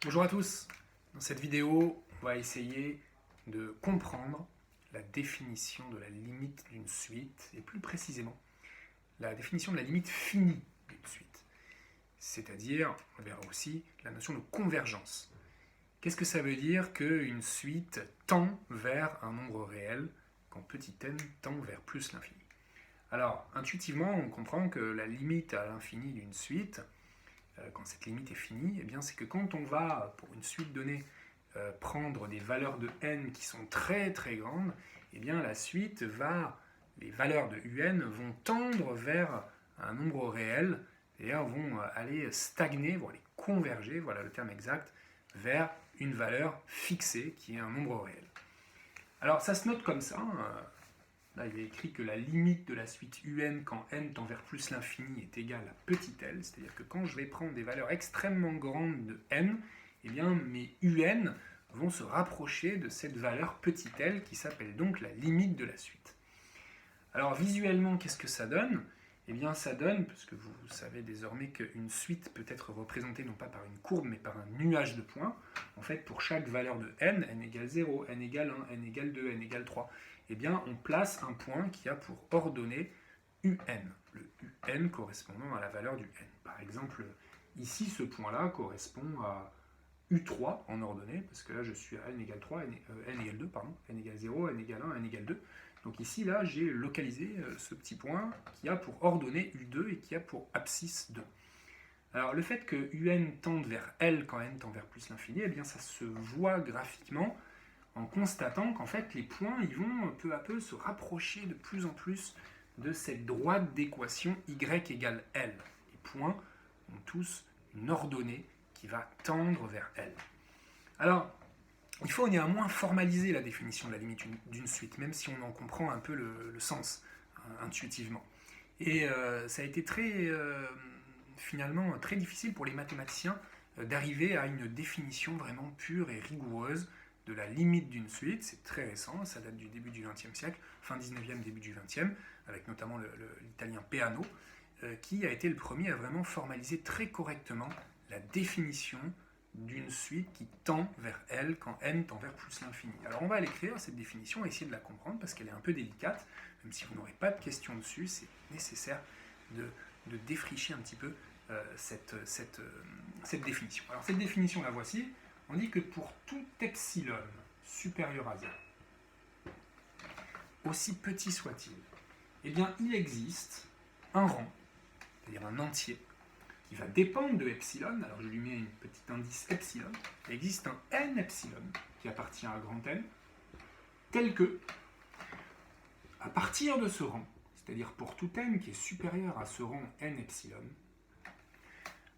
Bonjour à tous. Dans cette vidéo, on va essayer de comprendre la définition de la limite d'une suite, et plus précisément, la définition de la limite finie d'une suite. C'est-à-dire, on verra aussi la notion de convergence. Qu'est-ce que ça veut dire qu'une suite tend vers un nombre réel quand petit n tend vers plus l'infini? Alors, intuitivement, on comprend que la limite à l'infini d'une suite, quand cette limite est finie, eh bien, c'est que quand on va, pour une suite donnée, prendre des valeurs de n qui sont très très grandes, eh bien, la suite va, les valeurs de un vont tendre vers un nombre réel, et vont aller stagner, vont aller converger, voilà le terme exact, vers une valeur fixée qui est un nombre réel. Alors ça se note comme ça. Là, il est écrit que la limite de la suite un quand n tend vers plus l'infini est égale à petit l, c'est-à-dire que quand je vais prendre des valeurs extrêmement grandes de n, eh bien mes un vont se rapprocher de cette valeur petit l qui s'appelle donc la limite de la suite. Alors visuellement, qu'est-ce que ça donne? Eh bien ça donne, parce que vous savez désormais qu'une suite peut être représentée non pas par une courbe mais par un nuage de points. En fait, pour chaque valeur de n égale 0, n égale 1, n égale 2, n égale 3, eh bien on place un point qui a pour ordonnée un, le un correspondant à la valeur du n. Par exemple, ici ce point-là correspond à U3 en ordonnée, parce que là je suis à n égale 3, n égale 2, pardon, n égale 0, n égale 1, n égale 2. Donc ici, là, j'ai localisé ce petit point qui a pour ordonnée U2 et qui a pour abscisse 2. Alors le fait que un tende vers L quand n tend vers plus l'infini, eh bien ça se voit graphiquement en constatant qu'en fait les points ils vont peu à peu se rapprocher de plus en plus de cette droite d'équation y égale L. Les points ont tous une ordonnée qui va tendre vers L. Alors, il faut néanmoins formaliser la définition de la limite d'une suite, même si on en comprend un peu le sens intuitivement. Et ça a été finalement très difficile pour les mathématiciens d'arriver à une définition vraiment pure et rigoureuse de la limite d'une suite. C'est très récent, ça date du début du XXe siècle, fin 19e, début du XXe, avec notamment l'italien Peano, qui a été le premier à vraiment formaliser très correctement la définition d'une suite qui tend vers L quand n tend vers plus l'infini. Alors on va l'écrire, cette définition, et essayer de la comprendre, parce qu'elle est un peu délicate. Même si vous n'aurez pas de questions dessus, c'est nécessaire de défricher un petit peu cette définition. Alors cette définition, la voici. On dit que pour tout epsilon supérieur à 0, aussi petit soit-il, eh bien il existe un rang, c'est-à-dire un entier, qui va dépendre de epsilon. Alors je lui mets un petit indice epsilon. Il existe un n epsilon qui appartient à grand N, tel que, à partir de ce rang, c'est-à-dire pour tout n qui est supérieur à ce rang n epsilon,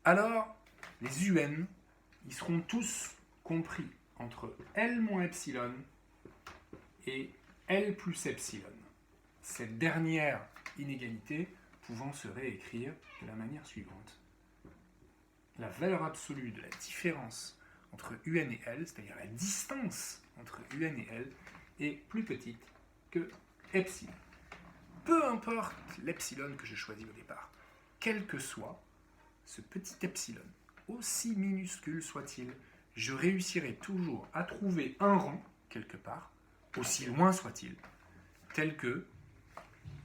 alors les un, ils seront tous compris entre L moins epsilon et L plus epsilon. Cette dernière inégalité pouvant se réécrire de la manière suivante. La valeur absolue de la différence entre un et L, c'est-à-dire la distance entre un et L, est plus petite que epsilon. Peu importe l'epsilon que je choisis au départ, quel que soit ce petit epsilon, aussi minuscule soit-il, je réussirai toujours à trouver un rang, quelque part, aussi loin soit-il, tel que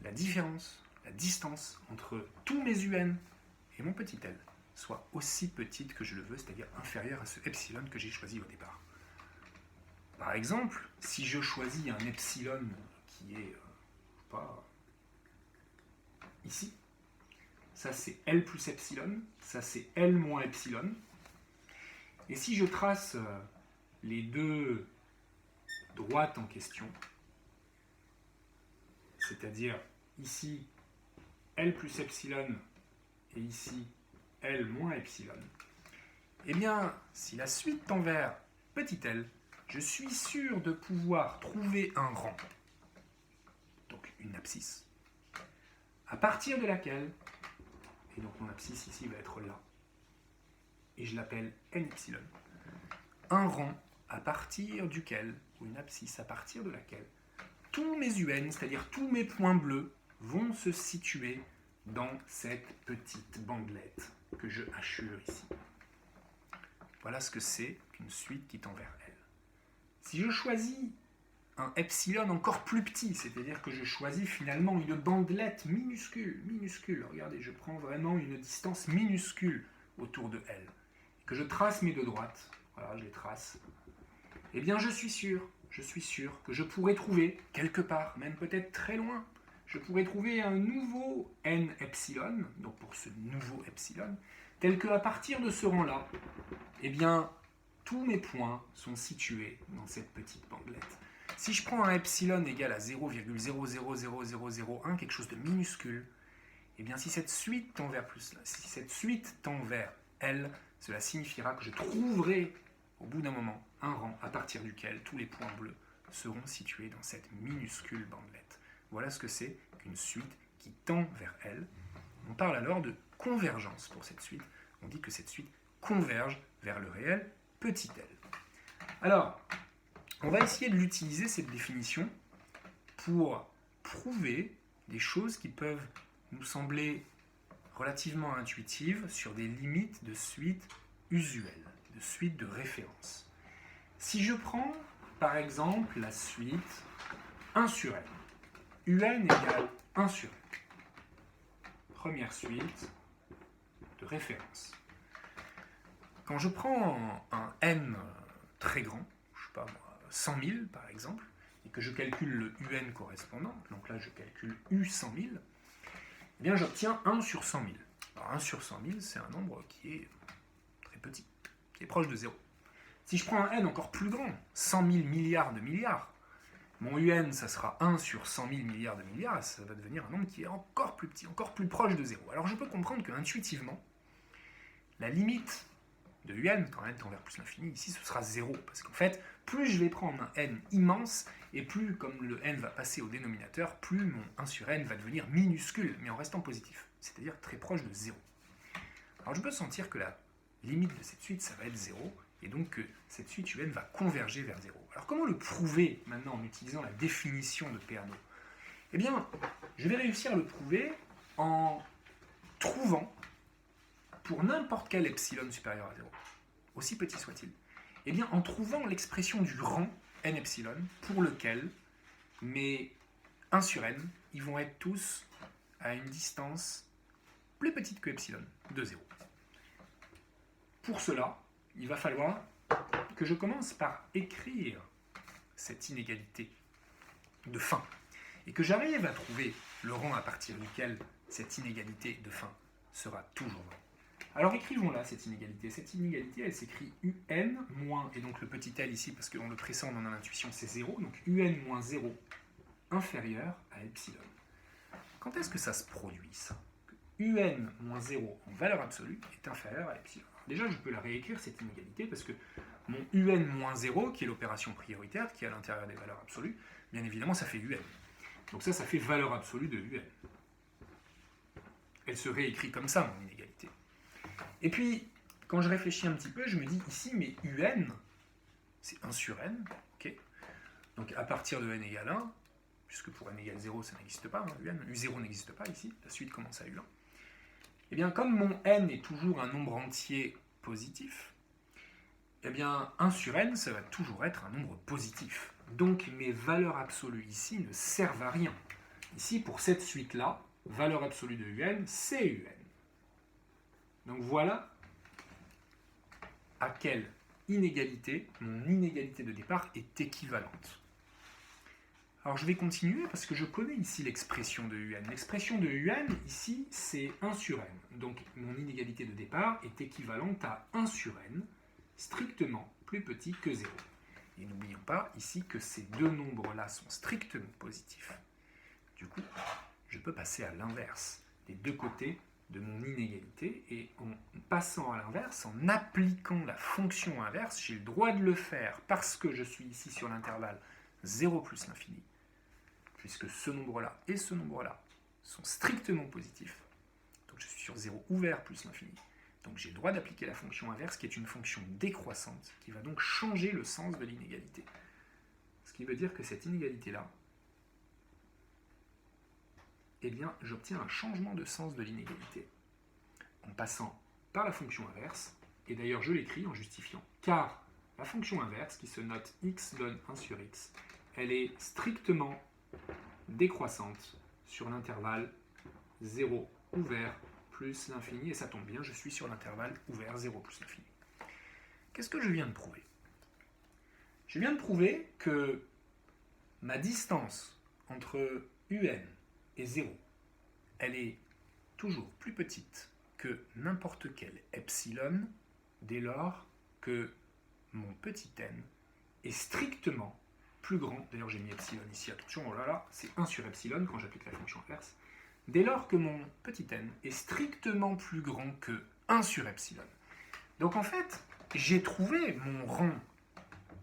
la différence, la distance entre tous mes un et mon petit l soit aussi petite que je le veux, c'est-à-dire inférieure à ce epsilon que j'ai choisi au départ. Par exemple, si je choisis un epsilon qui est, pas ici, ça c'est L plus epsilon, ça c'est L moins epsilon, et si je trace les deux droites en question, c'est-à-dire ici L plus epsilon et ici L moins epsilon, eh bien, si la suite tend vers petit l, je suis sûr de pouvoir trouver un rang, donc une abscisse, à partir de laquelle, et donc mon abscisse ici va être là, et je l'appelle n epsilon, un rang à partir duquel, ou une abscisse à partir de laquelle, tous mes un, c'est-à-dire tous mes points bleus, vont se situer dans cette petite bandelette que je hachure ici. Voilà ce que c'est qu'une suite qui tend vers L. Si je choisis un epsilon encore plus petit, c'est-à-dire que je choisis finalement une bandelette minuscule, regardez, je prends vraiment une distance minuscule autour de L, que je trace mes deux droites, voilà, je les trace, eh bien je suis sûr que je pourrais trouver, quelque part, même peut-être très loin, je pourrais trouver un nouveau n epsilon, donc pour ce nouveau epsilon, tel qu'à partir de ce rang-là, eh bien, tous mes points sont situés dans cette petite bandelette. Si je prends un epsilon égal à 0,000001, quelque chose de minuscule, eh bien si cette suite tend vers L, cela signifiera que je trouverai au bout d'un moment un rang à partir duquel tous les points bleus seront situés dans cette minuscule bandelette. Voilà ce que c'est qu'une suite qui tend vers L. On parle alors de convergence pour cette suite. On dit que cette suite converge vers le réel petit l. Alors, on va essayer de l'utiliser, cette définition, pour prouver des choses qui peuvent nous sembler relativement intuitives sur des limites de suite usuelles, de suite de référence. Si je prends, par exemple, la suite 1 sur n, un égale 1 sur n, première suite de référence. Quand je prends un n très grand, je ne sais pas moi, 100 000 par exemple, et que je calcule le un correspondant, donc là je calcule u 100 000, eh bien j'obtiens 1 sur 100 000. Alors 1 sur 100 000, c'est un nombre qui est très petit, qui est proche de 0. Si je prends un n encore plus grand, 100 000 milliards de milliards, mon un, ça sera 1 sur 100 000 milliards de milliards, et ça va devenir un nombre qui est encore plus petit, encore plus proche de 0. Alors je peux comprendre qu'intuitivement, la limite de un, quand n tend vers plus l'infini, ici ce sera 0, parce qu'en fait, plus je vais prendre un n immense, et plus, comme le n va passer au dénominateur, plus mon 1 sur n va devenir minuscule, mais en restant positif, c'est-à-dire très proche de 0. Alors je peux sentir que la limite de cette suite, ça va être 0, et donc que cette suite un va converger vers 0. Alors comment le prouver maintenant en utilisant la définition de Peano? Eh bien, je vais réussir à le prouver en trouvant, pour n'importe quel epsilon supérieur à 0, aussi petit soit-il, eh bien en trouvant l'expression du rang n epsilon pour lequel mes 1 sur n, ils vont être tous à une distance plus petite que epsilon, de 0. Pour cela, il va falloir que je commence par écrire cette inégalité de fin et que j'arrive à trouver le rang à partir duquel cette inégalité de fin sera toujours vraie. Alors écrivons-la cette inégalité. Cette inégalité, elle s'écrit un moins, et donc le petit l ici, parce qu'on le pressent, on en a l'intuition, c'est 0, donc un moins 0 inférieur à epsilon. Quand est-ce que ça se produit, ça? Un moins 0 en valeur absolue est inférieur à epsilon. Alors déjà, je peux la réécrire, cette inégalité, parce que mon un moins 0, qui est l'opération prioritaire, qui est à l'intérieur des valeurs absolues, bien évidemment, ça fait un. Donc ça fait valeur absolue de un. Elle se réécrit comme ça, mon inégalité. Et puis, quand je réfléchis un petit peu, je me dis ici, mais un, c'est 1 sur n, ok. Donc à partir de n égale 1, puisque pour n égale 0, ça n'existe pas, u0 n'existe pas ici, la suite commence à u1. Eh bien, comme mon n est toujours un nombre entier positif, eh bien, 1 sur n, ça va toujours être un nombre positif. Donc mes valeurs absolues ici ne servent à rien. Ici, pour cette suite-là, valeur absolue de un, c'est un. Donc voilà à quelle inégalité mon inégalité de départ est équivalente. Alors je vais continuer parce que je connais ici l'expression de un. L'expression de un, ici, c'est 1 sur n. Donc mon inégalité de départ est équivalente à 1 sur n, strictement plus petit que 0. Et n'oublions pas ici que ces deux nombres-là sont strictement positifs. Du coup, je peux passer à l'inverse, des deux côtés de mon inégalité, et en passant à l'inverse, en appliquant la fonction inverse, j'ai le droit de le faire parce que je suis ici sur l'intervalle 0 plus l'infini, puisque ce nombre-là et ce nombre-là sont strictement positifs. Donc je suis sur 0 ouvert plus l'infini. Donc j'ai le droit d'appliquer la fonction inverse, qui est une fonction décroissante, qui va donc changer le sens de l'inégalité. Ce qui veut dire que cette inégalité-là, eh bien, j'obtiens un changement de sens de l'inégalité en passant par la fonction inverse et d'ailleurs je l'écris en justifiant, car la fonction inverse, qui se note x donne 1 sur x, elle est strictement décroissante sur l'intervalle 0 ouvert plus l'infini, et ça tombe bien, je suis sur l'intervalle ouvert 0 plus l'infini. Qu'est-ce que je viens de prouver? Je viens de prouver que ma distance entre un et 0, elle est toujours plus petite que n'importe quel epsilon dès lors que mon petit n est strictement plus grand, d'ailleurs j'ai mis epsilon ici, attention, oh là là, c'est 1 sur epsilon quand j'applique la fonction inverse, dès lors que mon petit n est strictement plus grand que 1 sur epsilon. Donc en fait, j'ai trouvé mon rang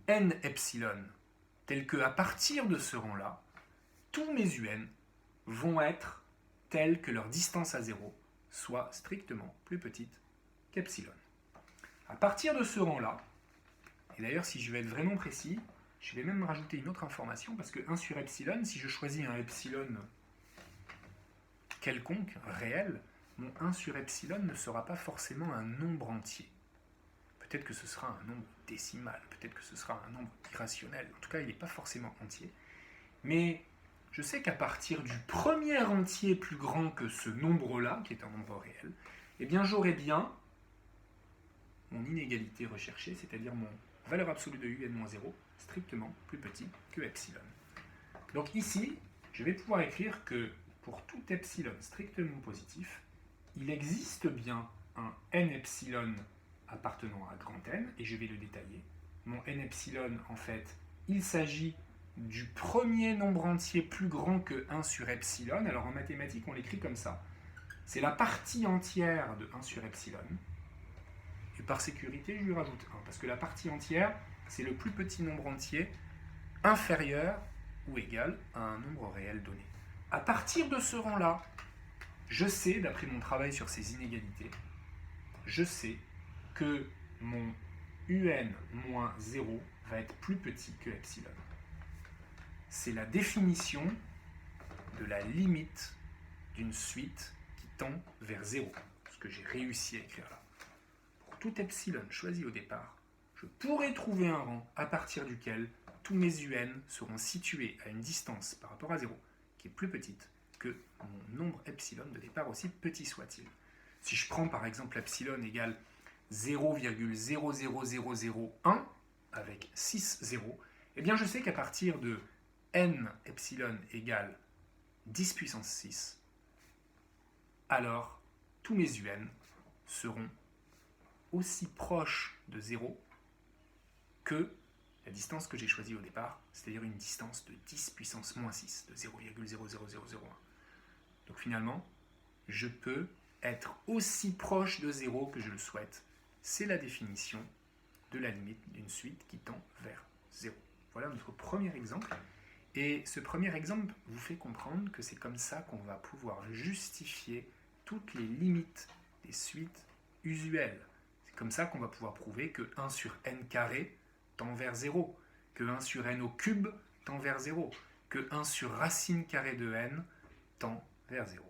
n epsilon tel que à partir de ce rang-là, tous mes un vont être tels que leur distance à 0 soit strictement plus petite qu'epsilon. À partir de ce rang-là, et d'ailleurs si je vais être vraiment précis, je vais même rajouter une autre information, parce que 1 sur epsilon, si je choisis un epsilon quelconque, réel, mon 1 sur epsilon ne sera pas forcément un nombre entier. Peut-être que ce sera un nombre décimal, peut-être que ce sera un nombre irrationnel, en tout cas il n'est pas forcément entier. Mais je sais qu'à partir du premier entier plus grand que ce nombre-là, qui est un nombre réel, eh bien j'aurai bien mon inégalité recherchée, c'est-à-dire mon valeur absolue de un-0, strictement plus petit que epsilon. Donc ici, je vais pouvoir écrire que pour tout epsilon strictement positif, il existe bien un n epsilon appartenant à grand N, et je vais le détailler. Mon n epsilon, en fait, il s'agit du premier nombre entier plus grand que 1 sur epsilon. Alors en mathématiques, on l'écrit comme ça. C'est la partie entière de 1 sur epsilon. Et par sécurité, je lui rajoute 1, parce que la partie entière, c'est le plus petit nombre entier inférieur ou égal à un nombre réel donné. À partir de ce rang-là, je sais, d'après mon travail sur ces inégalités, je sais que mon un-0 va être plus petit que epsilon. C'est la définition de la limite d'une suite qui tend vers 0, ce que j'ai réussi à écrire là. Pour tout epsilon choisi au départ, je pourrais trouver un rang à partir duquel tous mes un seront situés à une distance par rapport à 0 qui est plus petite que mon nombre epsilon de départ, aussi petit soit-il. Si je prends par exemple epsilon égale 0,00001 avec 6 zéros, eh bien je sais qu'à partir de n epsilon égale 10 puissance 6, alors tous mes un seront aussi proches de 0 que la distance que j'ai choisie au départ, c'est-à-dire une distance de 10 puissance moins 6, de 0,00001. Donc finalement, je peux être aussi proche de 0 que je le souhaite. C'est la définition de la limite d'une suite qui tend vers 0. Voilà notre premier exemple. Et ce premier exemple vous fait comprendre que c'est comme ça qu'on va pouvoir justifier toutes les limites des suites usuelles. C'est comme ça qu'on va pouvoir prouver que 1 sur n carré tend vers 0, que 1 sur n au cube tend vers 0, que 1 sur racine carrée de n tend vers 0.